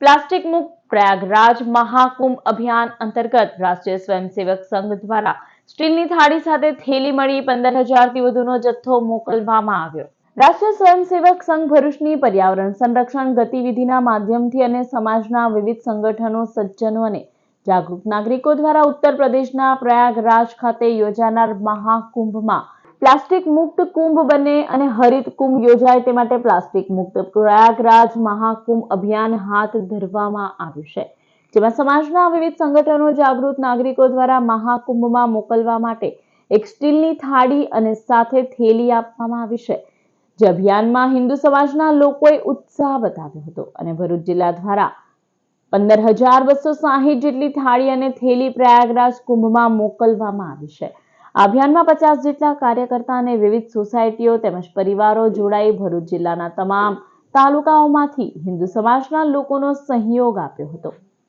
Plastic મુક્ત પ્રયાગરાજ મહાકુંભ અભિયાન અંતર્ગત રાષ્ટ્રીય સ્વયંસેવક સંઘ દ્વારા સ્ટીલની થાળી સાથે થેલી મળી 15,000થી વધુનો જથ્થો મોકલવામાં આવ્યો। રાષ્ટ્રીય સ્વયંસેવક સંઘ ભરૂચની પર્યાવરણ સંરક્ષણ ગતિવિધિના માધ્યમથી અને સમાજના વિવિધ સંગઠનો, સજ્જનો અને જાગૃત નાગરિકો દ્વારા ઉત્તર પ્રદેશના પ્રયાગરાજ ખાતે યોજાનાર મહાકુંભમાં પ્લાસ્ટિક મુક્ત કુંભ બને અને હરિત કુંભ યોજાય તે માટે પ્લાસ્ટિક મુક્ત પ્રયાગરાજ મહાકુંભ અભિયાન હાથ ધરવામાં આવ્યું છે, જેમાં સમાજના વિવિધ સંગઠનો, જાગૃત નાગરિકો દ્વારા મહાકુંભમાં મોકલવા માટે એક સ્ટીલની થાળી અને સાથે થેલી આપવામાં આવી છે। જે અભિયાનમાં હિન્દુ સમાજના લોકોએ ઉત્સાહ બતાવ્યો હતો અને ભરૂચ જિલ્લા દ્વારા 15,260 જેટલી થાળી અને થેલી પ્રયાગરાજ કુંભમાં મોકલવામાં આવી છે। આ અભિયાનમાં 50 જેટલા કાર્યકર્તા અને વિવિધ સોસાયટીઓ તેમજ પરિવારો જોડાઈ ભરૂચ જિલ્લાના તમામ તાલુકાઓમાંથી હિન્દુ સમાજના લોકોનો સહયોગ આપ્યો હતો।